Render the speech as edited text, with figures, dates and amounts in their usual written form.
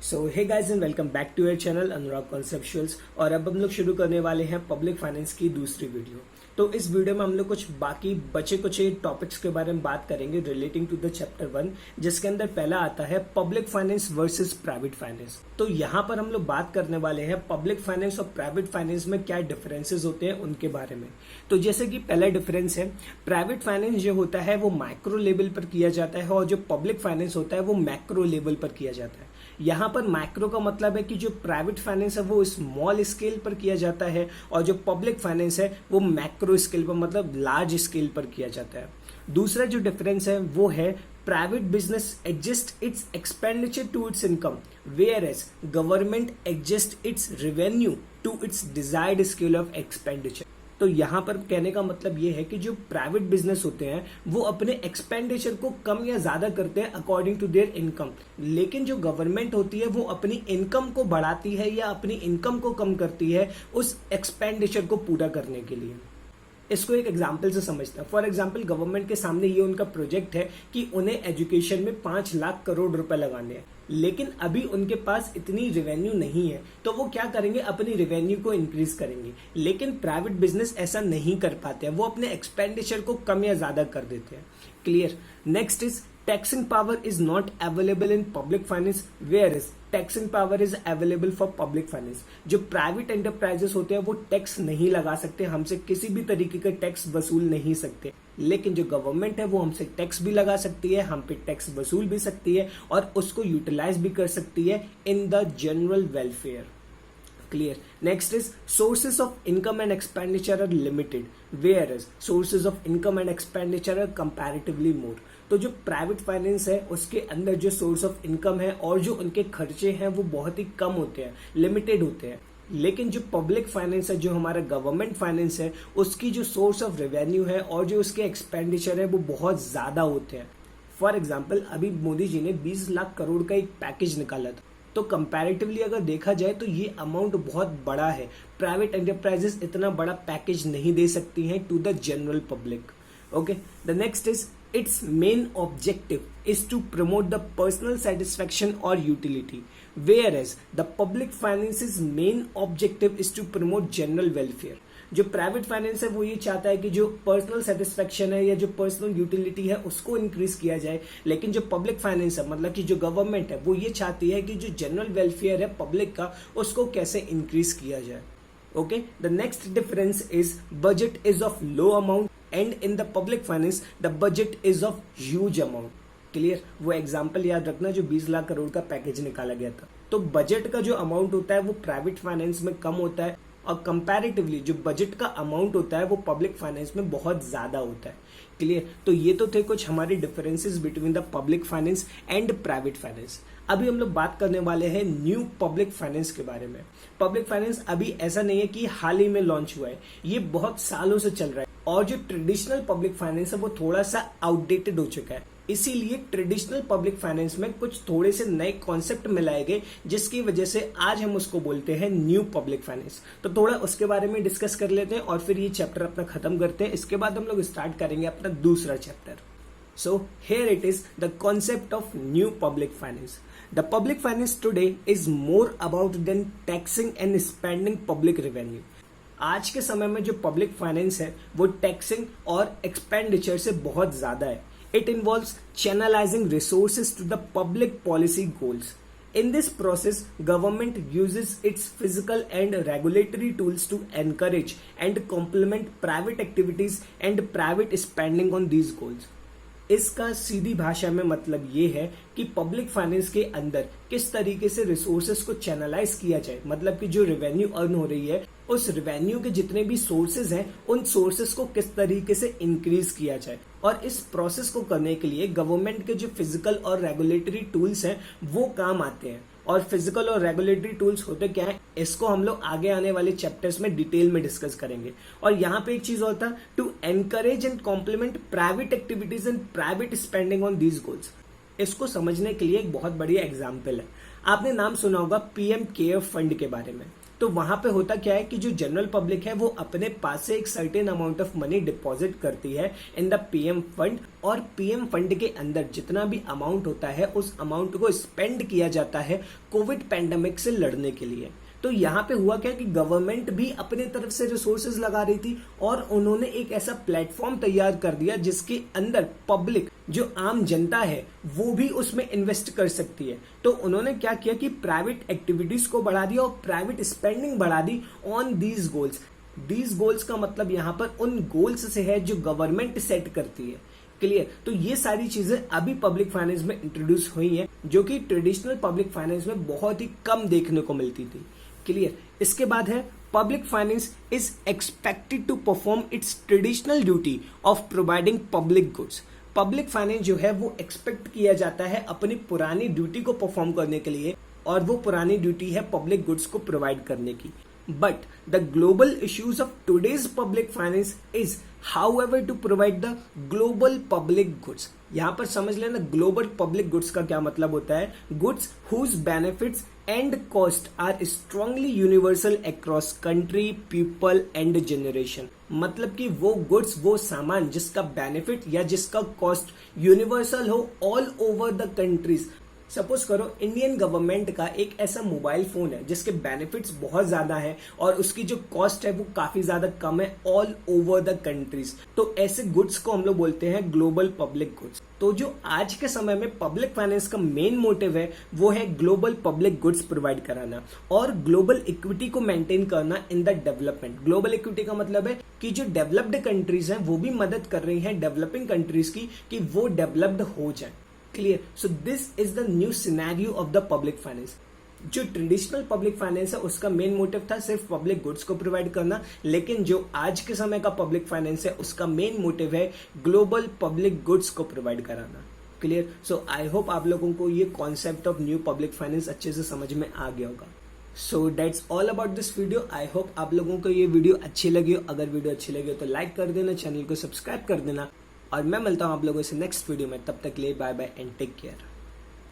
So hey guys and welcome back to your channel Anurag Conceptuals. और अब हम लोग शुरू करने वाले हैं पब्लिक फाइनेंस की दूसरी वीडियो। तो इस वीडियो में हम लोग कुछ बाकी बचे कुछ टॉपिक्स के बारे में बात करेंगे रिलेटिंग टू द चैप्टर 1, जिसके अंदर पहला आता है public finance versus private finance. तो यहाँ पर हम लोग बात करने वाले हैं पब्लिक फाइनेंस और प्राइवेट फाइनेंस में क्या डिफरेंसेस होते हैं उनके बारे में। तो जैसे कि पहला डिफरेंस है, प्राइवेट फाइनेंस जो होता है वो माइक्रो लेवल पर किया जाता है और जो पब्लिक फाइनेंस होता है वो मैक्रो लेवल पर किया जाता है। यहाँ पर माइक्रो का मतलब है कि जो प्राइवेट फाइनेंस है वो स्मॉल स्केल पर किया जाता है और जो पब्लिक फाइनेंस है वो मैक्रो स्केल पर मतलब लार्ज स्केल पर किया जाता है। दूसरा जो डिफरेंस है वो है private business adjust its expenditure to its income, whereas government adjust its revenue to its desired scale of expenditure. तो यहाँ पर कहने का मतलब ये है कि जो प्राइवेट बिजनेस होते हैं वो अपने एक्सपेंडिचर को कम या ज्यादा करते हैं अकॉर्डिंग टू देयर इनकम, लेकिन जो गवर्नमेंट होती है वो अपनी इनकम को बढ़ाती है या अपनी इनकम को कम करती है उस एक्सपेंडिचर को पूरा करने के लिए। इसको एक एग्जाम्पल से समझते हैं। फॉर एग्जाम्पल गवर्नमेंट के सामने ये उनका प्रोजेक्ट है कि उन्हें एजुकेशन में 5 लाख करोड़ रुपए लगाने हैं, लेकिन अभी उनके पास इतनी रेवेन्यू नहीं है, तो वो क्या करेंगे, अपनी रेवेन्यू को इंक्रीज करेंगे। लेकिन प्राइवेट बिजनेस ऐसा नहीं कर पाते हैं, वो अपने एक्सपेंडिचर को कम या ज्यादा कर देते हैं। Clear. Next is taxing power is not available in public finance, where is taxing power is available for public finance. जो प्राइवेट एंटरप्राइजेस होते हैं वो टैक्स नहीं लगा सकते, हमसे किसी भी तरीके का टैक्स वसूल नहीं सकते, लेकिन जो गवर्नमेंट है वो हमसे टैक्स भी लगा सकती है, हम पे टैक्स वसूल भी सकती है और उसको यूटिलाइज भी कर सकती है in the general welfare. Clear. Next is sources of income and expenditure are limited, whereas sources of income and expenditure are comparatively more. तो जो प्राइवेट फाइनेंस है उसके अंदर जो सोर्स ऑफ इनकम है और जो उनके खर्चे हैं वो बहुत ही कम होते हैं, लिमिटेड होते हैं। लेकिन जो पब्लिक फाइनेंस है, जो हमारा गवर्नमेंट फाइनेंस है, उसकी जो सोर्स ऑफ रेवेन्यू है और जो उसके एक्सपेंडिचर है वो बहुत ज्यादा होते हैं। फॉर एग्जाम्पल अभी मोदी जी ने 20 लाख करोड़ का एक पैकेज निकाला था, तो कंपैरेटिवली अगर देखा जाए तो ये अमाउंट बहुत बड़ा है। प्राइवेट एंटरप्राइजेस इतना बड़ा पैकेज नहीं दे सकती हैं to the general public. Okay, the next is it's main objective is to promote the personal satisfaction और utility, whereas the public finances main objective is to promote general welfare. जो private finance है वो ये चाहता है कि जो personal satisfaction है या जो पर्सनल यूटिलिटी है उसको इंक्रीज किया जाए, लेकिन जो पब्लिक फाइनेंस है मतलब कि जो गवर्नमेंट है वो ये चाहती है कि जो जनरल वेलफेयर है पब्लिक का उसको कैसे इंक्रीज किया जाए। Okay, the next difference is budget is of low amount and in the public finance the budget is of huge amount. Clear. वो एग्जाम्पल याद रखना जो 20 लाख करोड़ का पैकेज निकाला गया था। तो बजट का जो अमाउंट होता है वो प्राइवेट फाइनेंस में कम होता है और कंपैरेटिवली जो बजट का अमाउंट होता है वो पब्लिक फाइनेंस में बहुत ज्यादा होता है। क्लियर। तो ये तो थे कुछ हमारे differences between the public finance and private finance. अभी हम लोग बात करने वाले हैं न्यू पब्लिक फाइनेंस के बारे में। पब्लिक फाइनेंस अभी ऐसा नहीं है कि हाल ही में लॉन्च हुआ है, ये बहुत सालों से चल रहा है और जो ट्रेडिशनल पब्लिक फाइनेंस है वो थोड़ा सा आउटडेटेड हो चुका है। इसीलिए ट्रेडिशनल पब्लिक फाइनेंस में कुछ थोड़े से नए कॉन्सेप्ट मिलाए गए, जिसकी वजह से आज हम उसको बोलते हैं न्यू पब्लिक फाइनेंस। तो थोड़ा उसके बारे में डिस्कस कर लेते हैं और फिर ये चैप्टर अपना खत्म करते हैं। इसके बाद हम लोग स्टार्ट करेंगे अपना दूसरा chapter. So here it is, the concept of new public finance. The public finance today is more about than taxing and spending public revenue. आज के समय में जो पब्लिक फाइनेंस है वो टैक्सिंग और एक्सपेंडिचर से बहुत ज्यादा है। It involves channelizing resources to the public policy goals. In this process, government uses its physical and regulatory tools to encourage and complement private activities and private spending on these goals. इसका सीधी भाषा में मतलब ये है कि public finance के अंदर किस तरीके से रिसोर्सेस को चैनलाइज किया जाए, मतलब कि जो रेवेन्यू अर्न हो रही है उस रेवेन्यू के जितने भी सोर्सेज हैं उन सोर्सेज को किस तरीके से इंक्रीज किया जाए। और इस प्रोसेस को करने के लिए गवर्नमेंट के जो फिजिकल और रेगुलेटरी टूल्स हैं वो काम आते हैं। और फिजिकल और रेगुलेटरी टूल्स होते क्या है इसको हम लोग आगे आने वाले चैप्टर्स में डिटेल में डिस्कस करेंगे। और यहाँ पे एक चीज और था, to encourage and complement private activities and private spending on these goals. इसको समझने के लिए एक बहुत बढ़िया एग्जाम्पल है, आपने नाम सुना होगा पीएम केयर फंड के बारे में। तो तो वहां पे होता क्या है कि जो जनरल पब्लिक है वो अपने पास से एक certain amount of money deposit करती है इन द पीएम फंड, और पीएम फंड के अंदर जितना भी अमाउंट होता है उस अमाउंट को स्पेंड किया जाता है कोविड पैंडेमिक से लड़ने के लिए। तो यहाँ पे हुआ क्या कि गवर्नमेंट भी अपने तरफ से रिसोर्सेज लगा रही थी और उन्होंने एक ऐसा प्लेटफॉर्म तैयार कर दिया जिसके अंदर पब्लिक, जो आम जनता है, वो भी उसमें इन्वेस्ट कर सकती है। तो उन्होंने क्या किया कि प्राइवेट एक्टिविटीज को बढ़ा दिया और प्राइवेट स्पेंडिंग बढ़ा दी on these goals. These goals का मतलब यहाँ पर उन गोल्स से है जो गवर्नमेंट सेट करती है। क्लियर? तो ये सारी चीजें अभी पब्लिक फाइनेंस में इंट्रोड्यूस हुई हैं, जो कि ट्रेडिशनल पब्लिक फाइनेंस में बहुत ही कम देखने को मिलती थी। क्लियर? इसके बाद है public finance is expected to perform its traditional duty of providing public goods. Public finance जो है वो एक्सपेक्ट किया जाता है अपनी पुरानी ड्यूटी को परफॉर्म करने के लिए, और वो पुरानी ड्यूटी है पब्लिक गुड्स को प्रोवाइड करने की। But the global issues of today's public finance is, however, to provide the global public goods. यहाँ पर समझ लेना ग्लोबल पब्लिक गुड्स का क्या मतलब होता है। Goods whose benefits and cost are strongly universal across country, people and generation. मतलब कि वो गुड्स, वो सामान जिसका बेनिफिट या जिसका कॉस्ट यूनिवर्सल हो all over the countries. Suppose करो इंडियन गवर्नमेंट का एक ऐसा मोबाइल फोन है जिसके बेनिफिट्स बहुत ज्यादा है और उसकी जो कॉस्ट है वो काफी ज्यादा कम है ऑल ओवर द कंट्रीज। तो ऐसे गुड्स को हम लोग बोलते हैं ग्लोबल पब्लिक गुड्स। तो जो आज के समय में पब्लिक फाइनेंस का मेन मोटिव है वो है ग्लोबल पब्लिक गुड्स प्रोवाइड कराना और ग्लोबल इक्विटी को मेंटेन करना in the development. Global equity का मतलब है कि जो डेवलप्ड कंट्रीज हैं वो भी मदद कर रही हैं डेवलपिंग कंट्रीज की कि वो डेवलप्ड हो जाए। Clear? So this is the new scenario of the public finance. जो ट्रेडिशनल पब्लिक फाइनेंस है उसका मेन मोटिव था सिर्फ पब्लिक गुड्स को प्रोवाइड करना, लेकिन जो आज के समय का पब्लिक फाइनेंस है उसका मेन मोटिव है ग्लोबल पब्लिक गुड्स को प्रोवाइड कराना। क्लियर? सो आई होप आप लोगों को ये concept of new public finance अच्छे से समझ में आ गया होगा। So that's all about this video. I hope आप लोगों को ये वीडियो अच्छी लगी हो। अगर वीडियो अच्छी लगी हो तो लाइक कर देना, चैनल को सब्सक्राइब कर देना, और मैं मिलता हूं आप लोगों से नेक्स्ट वीडियो में। तब तक के लिए bye bye and take care.